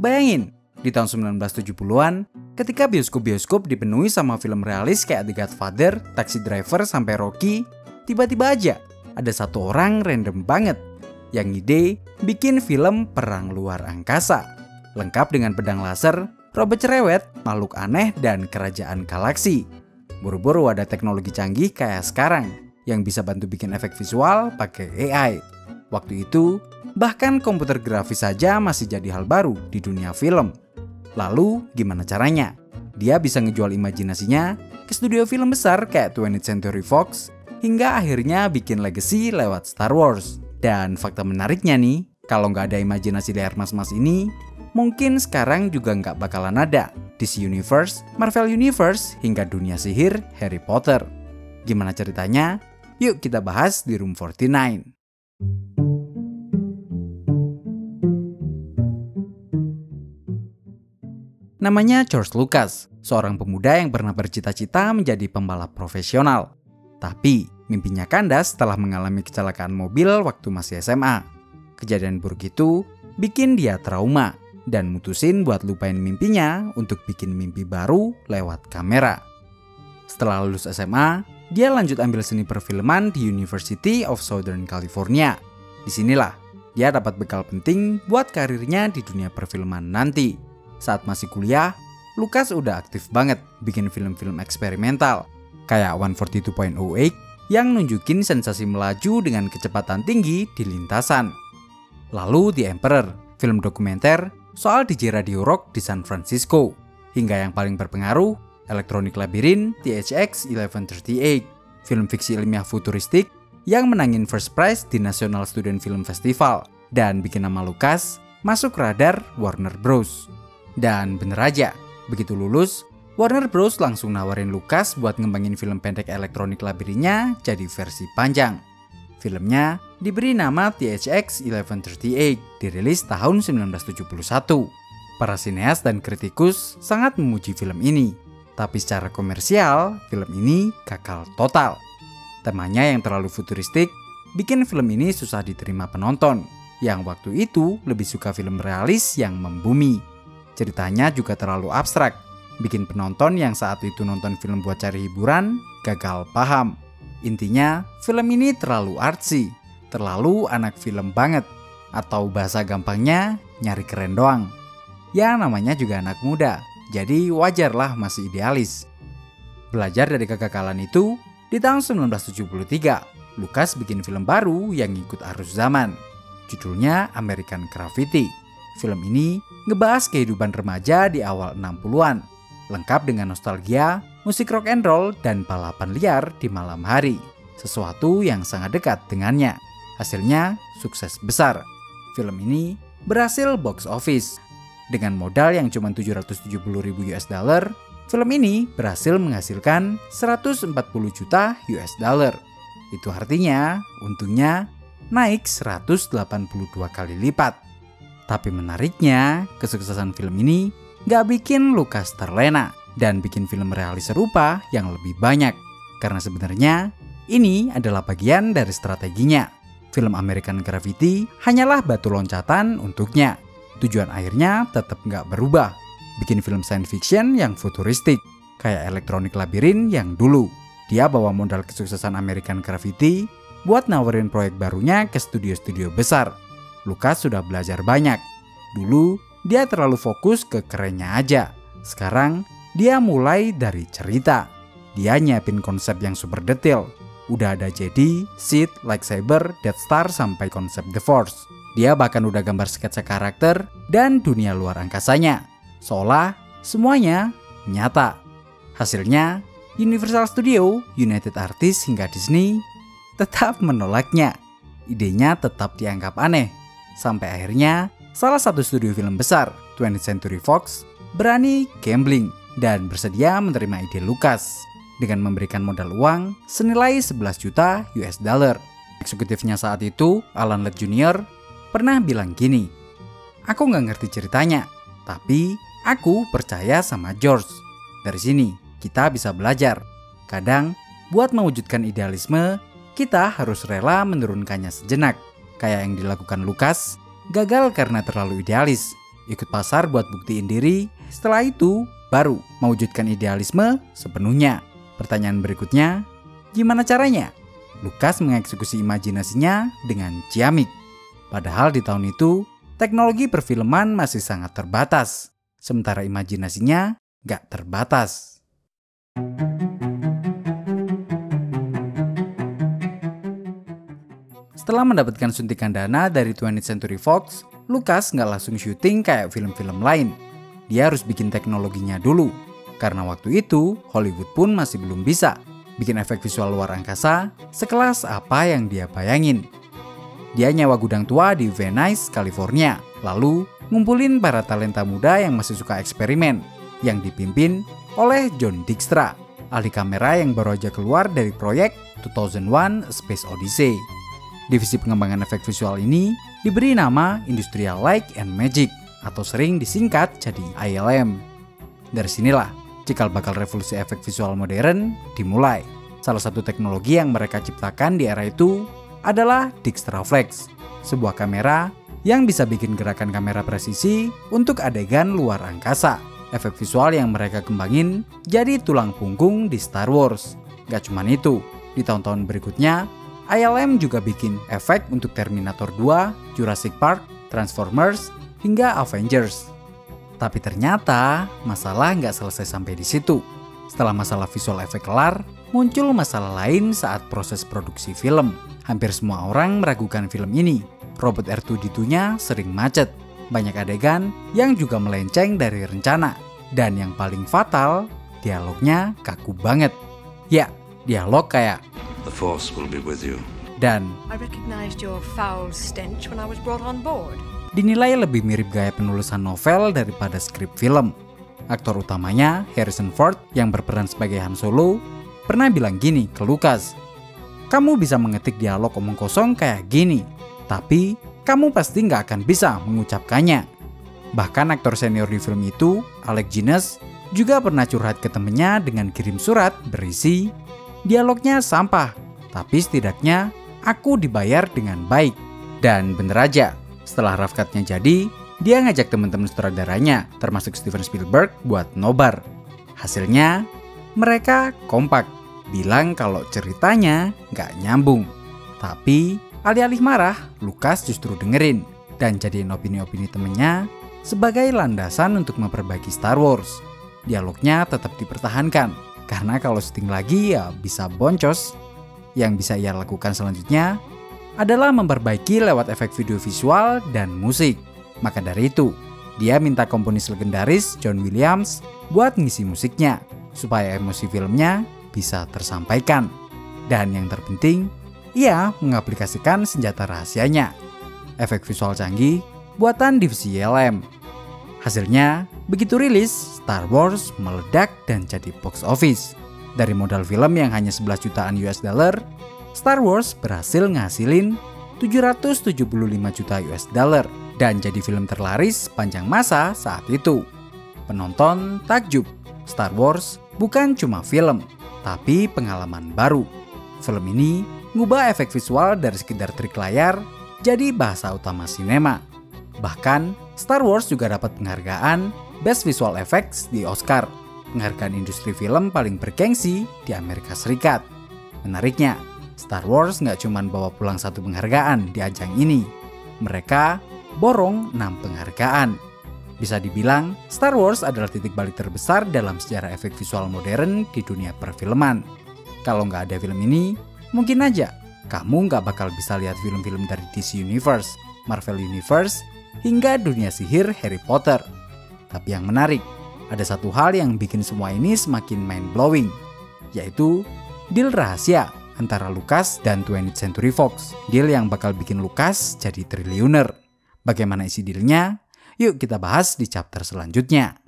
Bayangin, di tahun 1970-an, ketika bioskop-bioskop dipenuhi sama film realis kayak The Godfather, Taxi Driver, sampai Rocky, tiba-tiba aja ada satu orang random banget yang ide bikin film perang luar angkasa, lengkap dengan pedang laser, robot cerewet, makhluk aneh, dan kerajaan galaksi. Buru-buru ada teknologi canggih kayak sekarang yang bisa bantu bikin efek visual pakai AI. Waktu itu, bahkan komputer grafis saja masih jadi hal baru di dunia film. Lalu, gimana caranya? Dia bisa ngejual imajinasinya ke studio film besar kayak 20th Century Fox, hingga akhirnya bikin legacy lewat Star Wars. Dan fakta menariknya nih, kalau nggak ada imajinasi layar mas-mas ini, mungkin sekarang juga nggak bakalan ada DC Universe, Marvel Universe, hingga dunia sihir Harry Potter. Gimana ceritanya? Yuk kita bahas di Room 49. Namanya George Lucas, seorang pemuda yang pernah bercita-cita menjadi pembalap profesional. Tapi, mimpinya kandas setelah mengalami kecelakaan mobil waktu masih SMA. Kejadian buruk itu bikin dia trauma dan mutusin buat lupain mimpinya untuk bikin mimpi baru lewat kamera. Setelah lulus SMA, dia lanjut ambil seni perfilman di University of Southern California. Disinilah dia dapat bekal penting buat karirnya di dunia perfilman nanti. Saat masih kuliah, Lucas udah aktif banget bikin film-film eksperimental kayak 142.08 yang nunjukin sensasi melaju dengan kecepatan tinggi di lintasan. Lalu The Emperor, film dokumenter soal DJ Radio Rock di San Francisco. Hingga yang paling berpengaruh, Electronic Labyrinth THX 1138, film fiksi ilmiah futuristik yang menangin first prize di National Student Film Festival dan bikin nama Lucas masuk radar Warner Bros. Dan bener aja, begitu lulus, Warner Bros langsung nawarin Lucas buat ngembangin film pendek Electronic Labyrinth-nya jadi versi panjang. Filmnya diberi nama THX 1138, dirilis tahun 1971. Para sineas dan kritikus sangat memuji film ini, tapi secara komersial, film ini gagal total. Temanya yang terlalu futuristik bikin film ini susah diterima penonton, yang waktu itu lebih suka film realis yang membumi. Ceritanya juga terlalu abstrak, bikin penonton yang saat itu nonton film buat cari hiburan gagal paham. Intinya, film ini terlalu artsy, terlalu anak film banget, atau bahasa gampangnya nyari keren doang. Ya namanya juga anak muda, jadi wajarlah masih idealis. Belajar dari kegagalan itu, di tahun 1973, Lucas bikin film baru yang ikut arus zaman. Judulnya American Graffiti. Film ini ngebahas kehidupan remaja di awal 60-an, lengkap dengan nostalgia, musik rock and roll, dan balapan liar di malam hari. Sesuatu yang sangat dekat dengannya. Hasilnya sukses besar. Film ini berhasil box office. Dengan modal yang cuma 770.000 US dollar, film ini berhasil menghasilkan 140 juta US dollar. Itu artinya untungnya naik 182 kali lipat. Tapi menariknya, kesuksesan film ini gak bikin Lucas terlena dan bikin film realis serupa yang lebih banyak. Karena sebenarnya ini adalah bagian dari strateginya. Film American Graffiti hanyalah batu loncatan untuknya. Tujuan akhirnya tetap gak berubah. Bikin film science fiction yang futuristik, kayak Electronic Labyrinth yang dulu. Dia bawa modal kesuksesan American Graffiti buat nawarin proyek barunya ke studio-studio besar. Lucas sudah belajar banyak. Dulu, dia terlalu fokus ke kerennya aja. Sekarang, dia mulai dari cerita. Dia nyiapin konsep yang super detail. Udah ada Jedi, Sith, lightsaber, Death Star, sampai konsep The Force. Dia bahkan udah gambar sketsa karakter dan dunia luar angkasanya. Seolah semuanya nyata. Hasilnya, Universal Studio, United Artists, hingga Disney tetap menolaknya. Idenya tetap dianggap aneh. Sampai akhirnya, salah satu studio film besar, 20th Century Fox, berani gambling dan bersedia menerima ide Lucas dengan memberikan modal uang senilai 11 juta US dollar. Eksekutifnya saat itu, Alan Ladd Jr., pernah bilang gini, "Aku nggak ngerti ceritanya, tapi aku percaya sama George. Dari sini, kita bisa belajar. Kadang, buat mewujudkan idealisme, kita harus rela menurunkannya sejenak." Kayak yang dilakukan Lucas, gagal karena terlalu idealis. ikut pasar buat buktiin diri, setelah itu baru mewujudkan idealisme sepenuhnya. Pertanyaan berikutnya, gimana caranya? Lucas mengeksekusi imajinasinya dengan ciamik. Padahal di tahun itu, teknologi perfilman masih sangat terbatas, sementara imajinasinya gak terbatas. Setelah mendapatkan suntikan dana dari 20th Century Fox, Lucas nggak langsung syuting kayak film-film lain. Dia harus bikin teknologinya dulu. Karena waktu itu, Hollywood pun masih belum bisa bikin efek visual luar angkasa sekelas apa yang dia bayangin. Dia nyewa gudang tua di Venice, California. Lalu, ngumpulin para talenta muda yang masih suka eksperimen, yang dipimpin oleh John Dykstra, ahli kamera yang baru aja keluar dari proyek 2001: A Space Odyssey. Divisi pengembangan efek visual ini diberi nama Industrial Light and Magic atau sering disingkat jadi ILM. Dari sinilah cikal bakal revolusi efek visual modern dimulai. Salah satu teknologi yang mereka ciptakan di era itu adalah Dixtraflex, sebuah kamera yang bisa bikin gerakan kamera presisi untuk adegan luar angkasa. Efek visual yang mereka kembangin jadi tulang punggung di Star Wars. Gak cuman itu, di tahun-tahun berikutnya ILM juga bikin efek untuk Terminator 2, Jurassic Park, Transformers, hingga Avengers. Tapi ternyata masalah nggak selesai sampai di situ. Setelah masalah visual efek kelar, muncul masalah lain saat proses produksi film. Hampir semua orang meragukan film ini. Robot R2-D2-nya sering macet. Banyak adegan yang juga melenceng dari rencana. Dan yang paling fatal, dialognya kaku banget. Ya, dialog kayak The Force will be with you. Dan I recognized your foul stench when I was brought on board. Dinilai lebih mirip gaya penulisan novel daripada skrip film. Aktor utamanya, Harrison Ford, yang berperan sebagai Han Solo, pernah bilang gini ke Lucas, "Kamu bisa mengetik dialog omong kosong kayak gini, tapi kamu pasti nggak akan bisa mengucapkannya." Bahkan aktor senior di film itu, Alec Guinness, juga pernah curhat ke temennya dengan kirim surat berisi, "Dialognya sampah, tapi setidaknya aku dibayar dengan baik." Dan bener aja, setelah rough cut-nya jadi, dia ngajak teman-teman sutradaranya, termasuk Steven Spielberg, buat nobar. Hasilnya, mereka kompak, bilang kalau ceritanya nggak nyambung. Tapi, alih-alih marah, Lucas justru dengerin, dan jadiin opini-opini temennya sebagai landasan untuk memperbaiki Star Wars. Dialognya tetap dipertahankan, karena kalau syuting lagi ya bisa boncos. Yang bisa ia lakukan selanjutnya adalah memperbaiki lewat efek video visual dan musik. Maka dari itu, dia minta komponis legendaris John Williams buat ngisi musiknya, supaya emosi filmnya bisa tersampaikan. Dan yang terpenting, ia mengaplikasikan senjata rahasianya, efek visual canggih buatan divisi ILM. Hasilnya, begitu rilis, Star Wars meledak dan jadi box office. Dari modal film yang hanya 11 jutaan US dollar, Star Wars berhasil ngasilin 775 juta US dollar dan jadi film terlaris sepanjang masa saat itu. Penonton takjub, Star Wars bukan cuma film, tapi pengalaman baru. Film ini ngubah efek visual dari sekedar trik layar jadi bahasa utama sinema. Bahkan, Star Wars juga dapat penghargaan Best Visual Effects di Oscar, penghargaan industri film paling bergengsi di Amerika Serikat. Menariknya, Star Wars nggak cuma bawa pulang satu penghargaan di ajang ini. Mereka borong 6 penghargaan. Bisa dibilang, Star Wars adalah titik balik terbesar dalam sejarah efek visual modern di dunia perfilman. Kalau nggak ada film ini, mungkin aja kamu nggak bakal bisa lihat film-film dari DC Universe, Marvel Universe, hingga dunia sihir Harry Potter. Tapi yang menarik, ada satu hal yang bikin semua ini semakin mind-blowing, yaitu deal rahasia antara Lucas dan 20th Century Fox. Deal yang bakal bikin Lucas jadi triliuner. Bagaimana isi dealnya? Yuk kita bahas di chapter selanjutnya.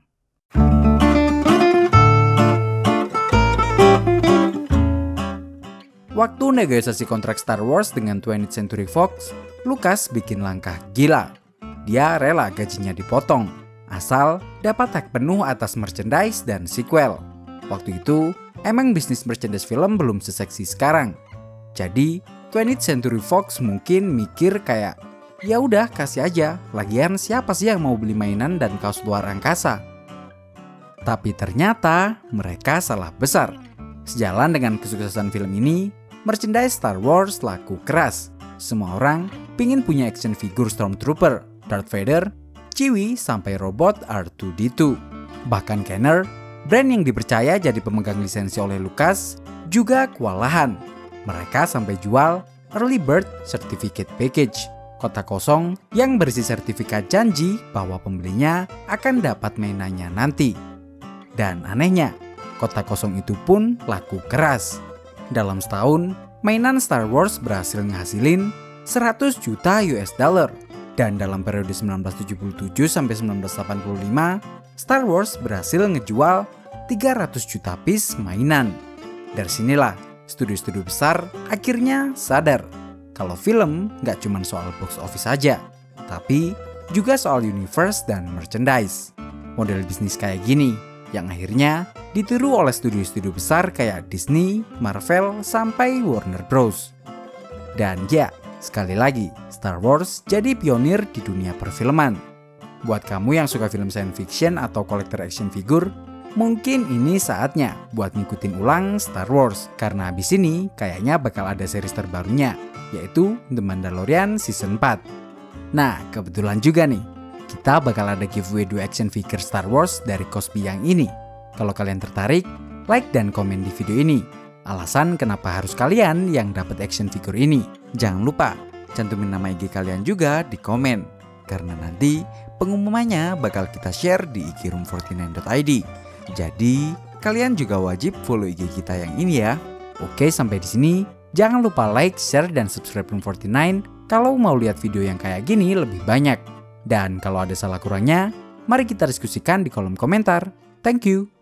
Waktu negosiasi kontrak Star Wars dengan 20th Century Fox, Lucas bikin langkah gila. Dia rela gajinya dipotong, asal dapat hak penuh atas merchandise dan sequel. Waktu itu, emang bisnis merchandise film belum seseksi sekarang. Jadi, 20th Century Fox mungkin mikir kayak, Ya udah kasih aja, lagian siapa sih yang mau beli mainan dan kaos luar angkasa? Tapi ternyata mereka salah besar. Sejalan dengan kesuksesan film ini, merchandise Star Wars laku keras. Semua orang pingin punya action figure Stormtrooper, Darth Vader, Chewie, sampai robot R2-D2. Bahkan Kenner, brand yang dipercaya jadi pemegang lisensi oleh Lucas, juga kewalahan. Mereka sampai jual Early Bird Certificate Package, kotak kosong yang berisi sertifikat janji bahwa pembelinya akan dapat mainannya nanti. Dan anehnya, kotak kosong itu pun laku keras. Dalam setahun, mainan Star Wars berhasil ngehasilin 100 juta US dollar. Dan dalam periode 1977 sampai 1985, Star Wars berhasil ngejual 300 juta piece mainan. Dari sinilah, studio-studio besar akhirnya sadar kalau film nggak cuma soal box office saja, tapi juga soal universe dan merchandise. Model bisnis kayak gini yang akhirnya ditiru oleh studio-studio besar kayak Disney, Marvel, sampai Warner Bros. Dan ya, sekali lagi, Star Wars jadi pionir di dunia perfilman. Buat kamu yang suka film science fiction atau kolektor action figure, mungkin ini saatnya buat ngikutin ulang Star Wars. Karena habis ini kayaknya bakal ada series terbarunya, yaitu The Mandalorian Season 4. Nah, kebetulan juga nih, kita bakal ada giveaway 2 action figure Star Wars dari Cosby yang ini. Kalau kalian tertarik, like dan komen di video ini. Alasan kenapa harus kalian yang dapat action figure ini. Jangan lupa cantumin nama IG kalian juga di komen, karena nanti pengumumannya bakal kita share di igroom49.id. Jadi kalian juga wajib follow IG kita yang ini ya. Oke, sampai di sini. Jangan lupa like, share, dan subscribe Room49 kalau mau lihat video yang kayak gini lebih banyak. Dan kalau ada salah kurangnya, mari kita diskusikan di kolom komentar. Thank you.